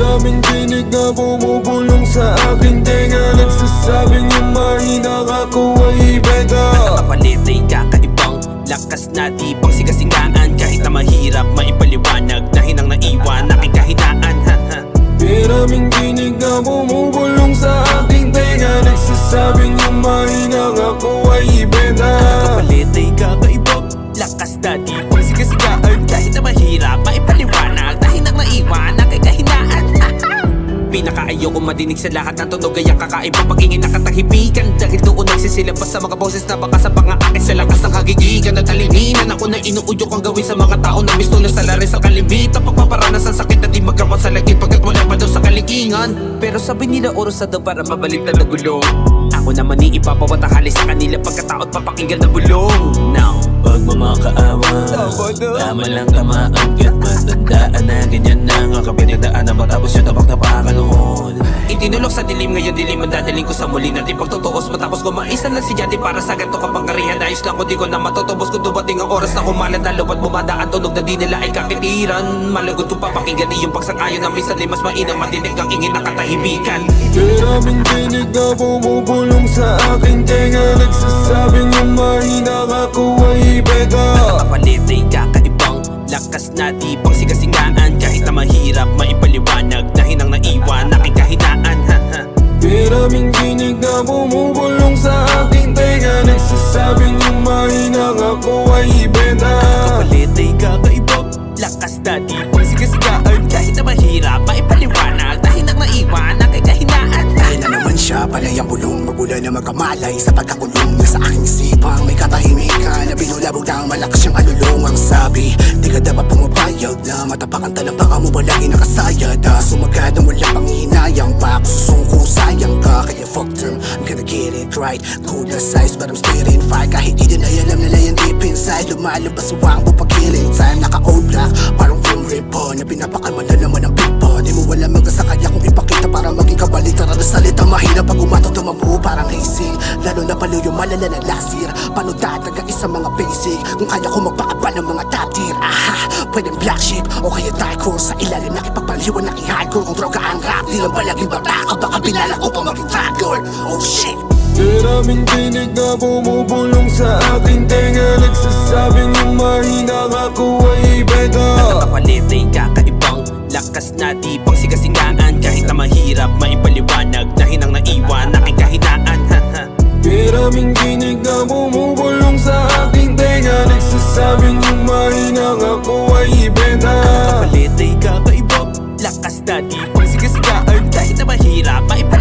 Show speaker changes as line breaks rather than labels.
Maraming tinig na bumubulong sa aking tenga, nagsasabing yung mahina ako ay bega.
Nakapalit ay kakaibang lakas na di pang sigasingaan, kahit na mahirap maipaliwanag na hinang naiwan aking kahinaan.
Maraming tinig na bumubulong sa aking tenga, nagsasabing yung mahina ako ay bega.
Nakapalit ay kakaibang lakas na di pang sigasingaan, kahit na mahirap maipaliwanag na hinang naiwan aking kahinaan. Pinakaayaw ko madinig sa lahat ng tunog ay ang kakaibang pag-ingin na katahimikan, dahil doon nagsisilabas sa mga boses na baka sa pang-aakit sa lakas ng kagigigan at talinginan. Ako na inuudyok ang gawin sa mga tao na mistulo sa larin sa kalimitan, pagpaparanas ang sakit na di magkamot sa lagay pagkat wala pa daw sa kalikingan. Pero sabi nila oras na daw para mabaliktad na gulo, ako naman iipapawatahali sa kanila pagkataot papakinggan na bulong. Now,
Huwag mo makaawa, tama lang tamaan kahit matandaan na ganyan na ang kapinagdaanan mo, tapos yung tabak na pakanoon.
itinulok sa dilim, ngayon dilim ang dadaling ko sa muli natin pagtutuos, matapos kumaisan lang si Jati para sa ganito kapangyarihan. Ayos lang ko di ko na matutubos kung dumating ang oras na kumalat na lupat bumadaan tunog na di nila ay kakitiran. Malagot kung papakinggan iyong pagsang-ayon na minsan ay mas mainang matinig ang ingin na katahimikan.
Maraming tinig na bumubulong sa aking tenga, nagsasabing yung mahina ako ay bega.
Nakapalit ay kakaibang lakas na di pang sigasingaan, kahit na mahirap maipaliwanag na hinang naiwan aking kahinaan.
Maraming tinig na bumubulong sa aking tenga, nagsasabing yung mahina ako ay bega.
Nakapalit ay kakaibang lakas na di pang sigasingaan, kahit na mahirap maipaliwanag na hinang naiwan aking kahinaan.
Ayun na naman siya, panay ang bulong, magula na magkamalay sa pagkakulong na sa aking isipang may katahimikan na binulabog ng malakas siyang alulong. Ang sabi, di ka dapat pumapayag na matapakan talampaka mo palagi nakasayad. Sumagad na wala pang hinayang pa, susuko sayang ka, kaya fuck them, I'm gonna get it right. Cool na size but I'm spitting fire, kahit di din ay alam nila yan deep inside. Lumalabas ang buong pag-killing time, naka-old black parang Grim Reaper na pinapakalma na naman ang pipa. Di mo wala magkasakaya kung ipakita para maging kabalita na salita. Mahina pag umato tumamu parang hazing, lalo na paluyo malala ng lasir. Paano dadaga sa mga basic kung kaya ko magpakaba ng mga top tier? Aha, pwedeng black sheep o kaya dark horse, sa ilalim nakipagpaliwan nakihardcore. Kung droga ang rap, di lang palaging bata ka, baka binala ko pa maging drug lord. Oh shit.
Maraming tinig na bumubulong sa aking tenga, nagsasabing yung mahina ako ay bega.
Nakapalit ay kakaibang lakas na di pang sigasingaan, kahit na mahirap maipaliwanag na hinang naiwan aking kahinaan.
Maraming tinig na bumubulong sa aking tenga, nagsasabing yung mahina ako ay bega.
Nakapalit ay kakaibang lakas na di pang sigasingaan, kahit na mahirap maipaliwanag